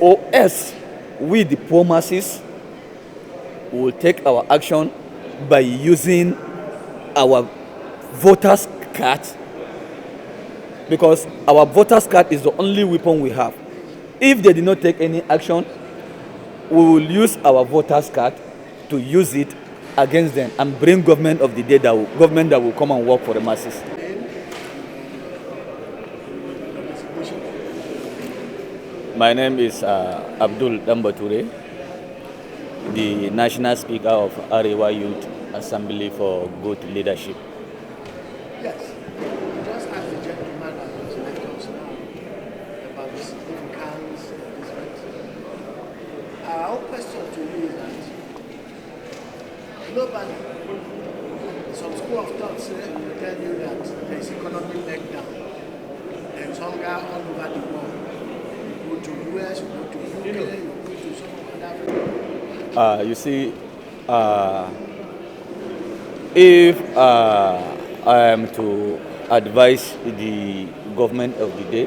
or else we, the poor masses, will take our action by using our voters card, because our voters card is the only weapon we have. If they did not take any action, we will use our voters card to use it against them and bring government of the day government that will come and work for the masses. My name is Abdul Dambature, the National Speaker of AREWA Youth Assembly for Good Leadership. Yes, just as the gentleman that was left us now about the significance of this event. Our question to you is that globally, some school of thought will tell you that there is economic breakdown, there is hunger all over the world. You go to US, you go to UK, you go to some other. You see, if I am to advise the government of the day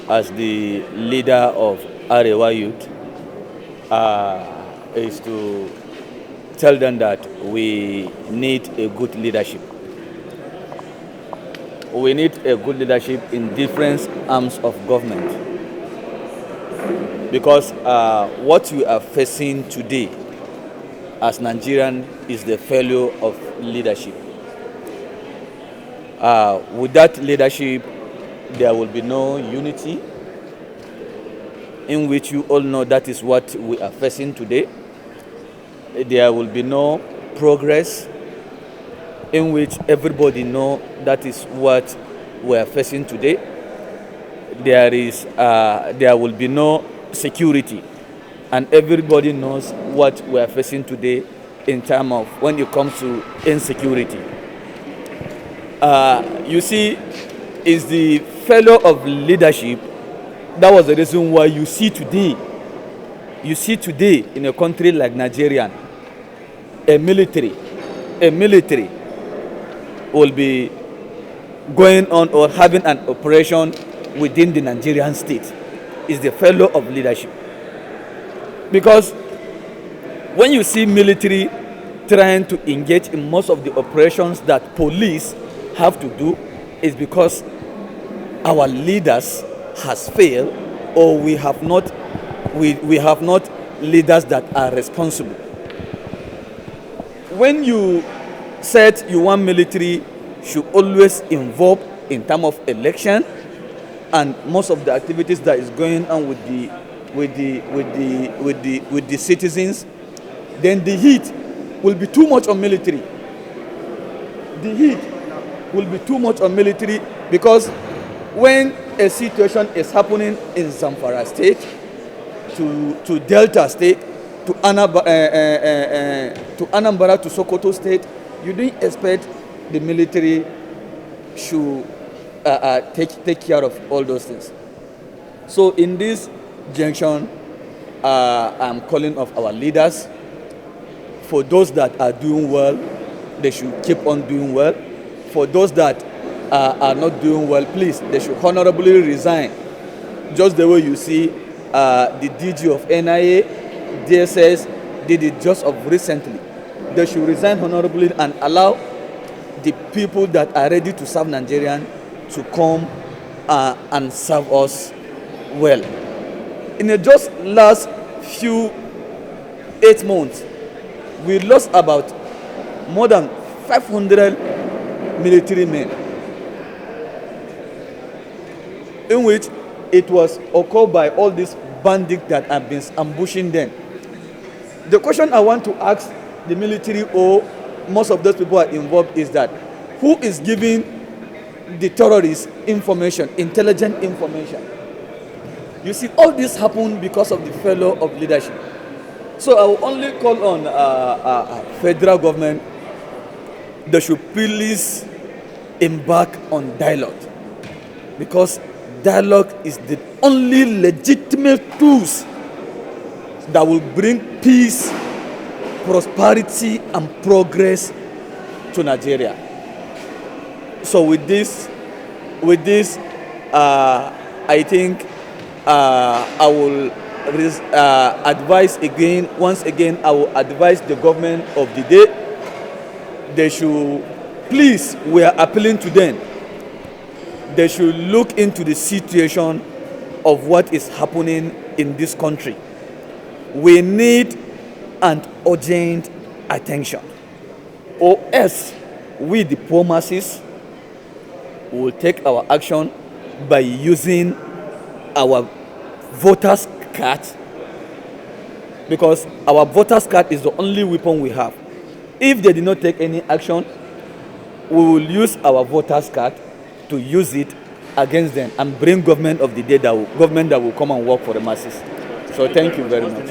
as the leader of AREWA Youth, is to tell them that we need a good leadership. We need a good leadership in different arms of government, because what we are facing today as Nigerian is the failure of leadership. Without leadership, there will be no unity, in which you all know that is what we are facing today. There will be no progress, in which everybody know that is what we are facing today. There will be no security, and everybody knows what we are facing today in terms of when it comes to insecurity. You see, is the failure of leadership. That was the reason why you see today in a country like Nigeria, a military will be going on or having an operation within the Nigerian state. Is the failure of leadership. Because when you see military trying to engage in most of the operations that police have to do, is because our leaders has failed, or we have not leaders that are responsible. When you said you want military should always involve in terms of election and most of the activities that is going on with the citizens, then the heat will be too much on military. The heat will be too much on military, because when a situation is happening in Zamfara State, to Delta State, to Anambra, to Sokoto State, you didn't expect the military should take care of all those things. So in this junction, I'm calling of our leaders. For those that are doing well, they should keep on doing well. For those that are not doing well, please, they should honorably resign. Just the way you see the DG of NIA, DSS did it just of recently. They should resign honorably and allow the people that are ready to serve Nigerian to come and serve us well. In the just last 8 months, we lost about more than 500 military men, in which it was occurred by all these bandits that have been ambushing them. The question I want to ask the military, or most of those people are involved, is that who is giving the terrorists information, intelligent information? You see, all this happened because of the failure of leadership. So I will only call on federal government. They should please embark on dialogue, because dialogue is the only legitimate tools that will bring peace, prosperity, and progress to Nigeria. So with this, I think I will advise again, once again, I will advise the government of the day, they should, please, we are appealing to them, they should look into the situation of what is happening in this country. We need an urgent attention, or else we, the poor masses, will take our action by using our voters card, because our voters card is the only weapon we have. If they did not take any action, we will use our voters card to use it against them and bring government of the day, government that will come and work for the masses. So thank you very much.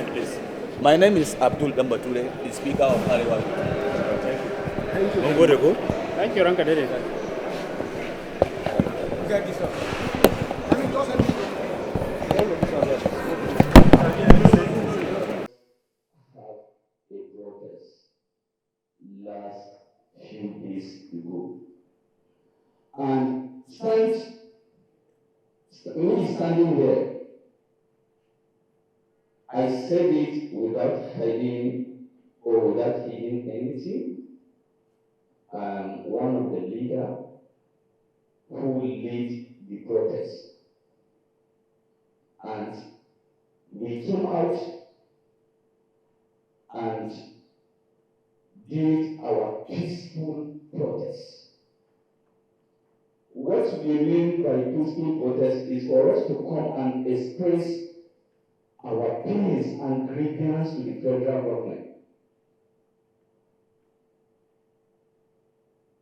My name is Abdul Dambature, the Speaker of AREWA. Thank you. Thank you, Ranka Dede. Last few days ago. And me standing there, I said it without hiding or without hiding anything. I'm one of the leaders who lead the protest. And we came out and did our peaceful protest. What we mean by peaceful protest is for us to come and express our pains and grievance to the federal government.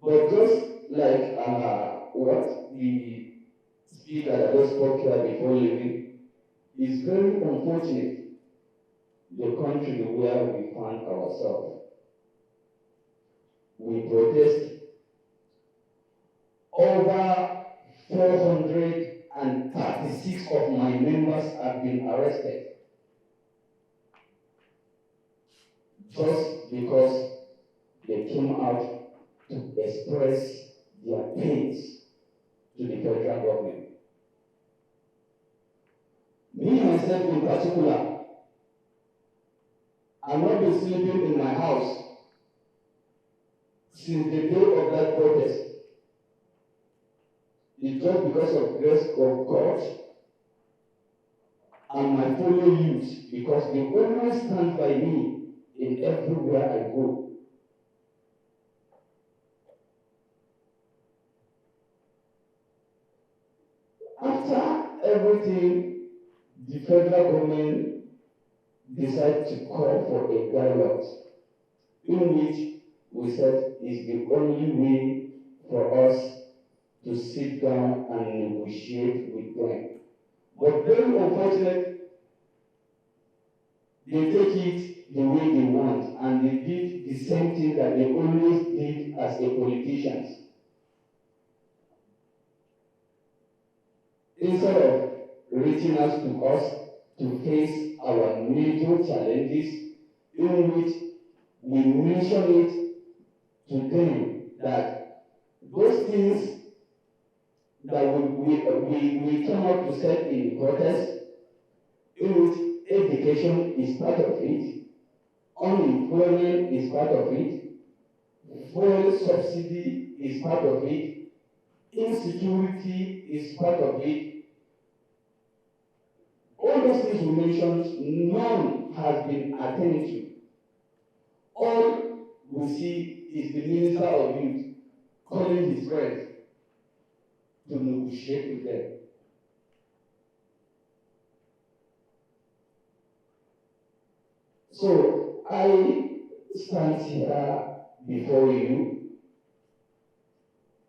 But just like what the speaker that just spoke here before leaving, is very unfortunate, the country where we find ourselves. We protest. Over 436 of my members have been arrested just because they came out to express their pains to the federal government. Me myself in particular, I've not been sleeping in my house since the day of that protest. It's just because of grace of God and my fellow youth, because they always stand by me in everywhere I go. After everything, the federal government decided to call for a dialogue, in which we said is the only way for us to sit down and negotiate with them. But very unfortunate, they take it the way they want, and they did the same thing that they always did as a politicians. Instead of reaching out to us to face our major challenges, in which we mention it to them that those things that we come up to set in protest, in which education is part of it, unemployment is part of it, fuel subsidy is part of it, insecurity is part of it. All those things we mentioned, none has been attended to. All we see is the Minister of Youth calling his friends to negotiate with them. So I stand here before you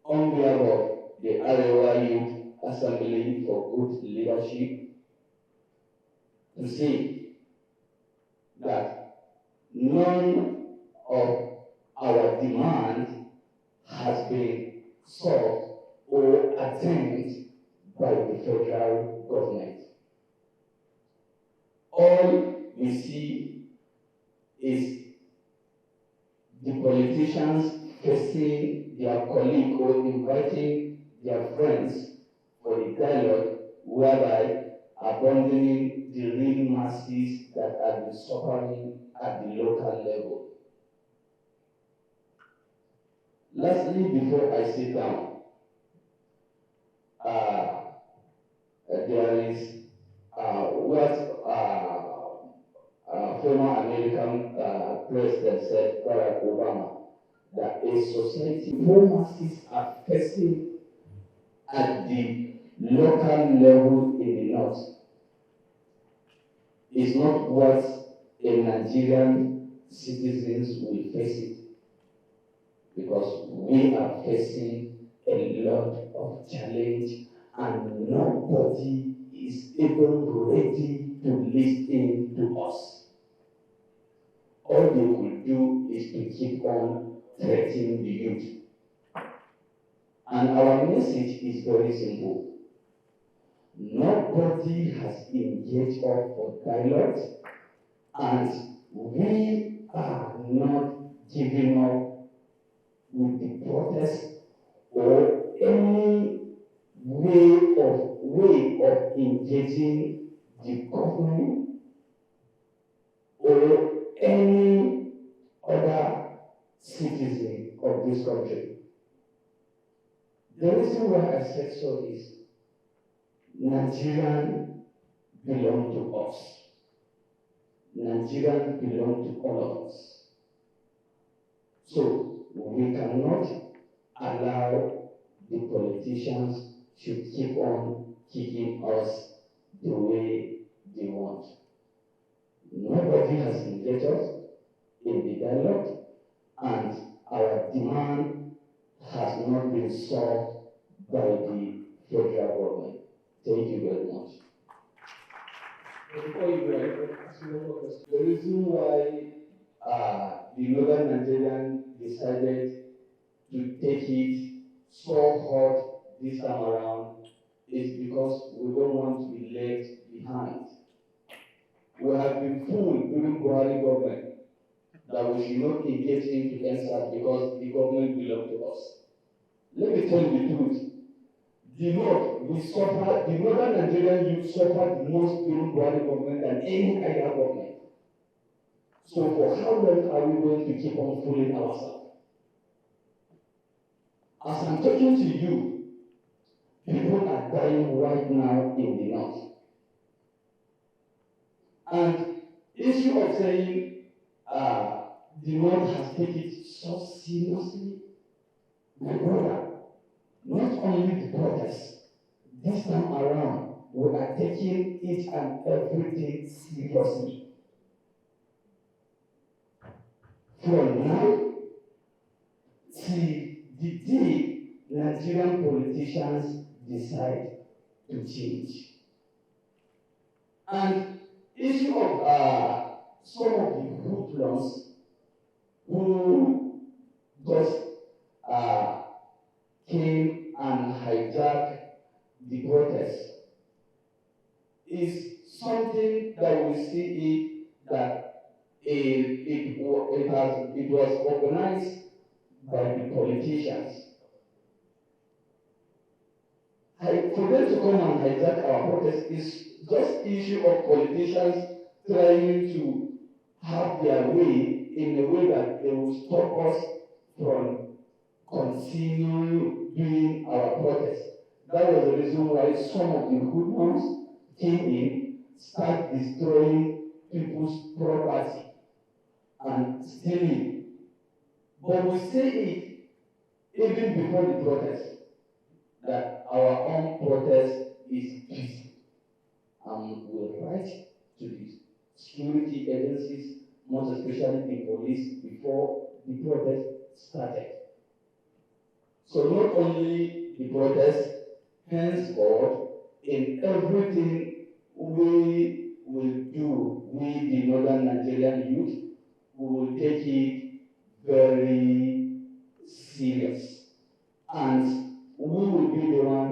on behalf of the AREWA Youth Assembly for Good Leadership to say that none of our demand has been solved or attained by the federal government. All we see is the politicians facing their colleague or inviting their friends for the dialogue, whereby abandoning the real masses that are been suffering at the local level. Lastly, before I sit down, there is what former American president said, Barack Obama, that a society where masses are facing at the local level in the north is not what a Nigerian citizens will face it, because we are facing a lot of challenge and nobody is even ready to listen to us. All they could do is to keep on threatening the youth. And our message is very simple. Nobody has engaged us for dialogue, and we are not giving up with the protest or any way of engaging the government or any other citizen of this country. The reason why I said so is Nigerian belong to us. Nigerian belong to all of us. So we cannot allow the politicians to keep on kicking us the way they want. Nobody has engaged us in the dialogue, and our demand has not been solved by the federal government. Thank you very much. Before you go, I want to ask you one more question. The reason why the Northern Nigerian decided to take it so hot this time around is because we don't want to be left behind. We have been fooled during Buhari government that we should not engage into NSAS because the government belongs to us. Let me tell you the truth. The North, the Northern Nigerian youth suffered the most during Buhari government than any other government. So for how long are we going to keep on fooling ourselves? As I'm talking to you, people are dying right now in the North. And issue of saying the North has taken it so seriously, my brother, not only the protests, this time around, we are taking each and everything seriously. From now till the day Nigerian politicians decide to change. And issue of some of the hoodlums who just came and hijacked the protest is something that we see that it was organized by the politicians. For them to come and hijack our protest is just issue of politicians trying to have their way in a way that they will stop us from continuing doing our protest. That was the reason why some of the hoodlums came in, start destroying people's property and stealing. But we say it even before the protest, that our own protest is peaceful. And we write to the security agencies, most especially the police, before the protest started. So not only the protest, henceforth, in everything we will do, we the Northern Nigerian youth, we will take it very serious. And we will be the one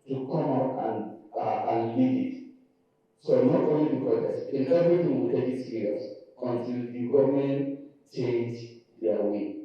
to come out and lead it. So not only the protest, in everything we will take it serious until the government change their way.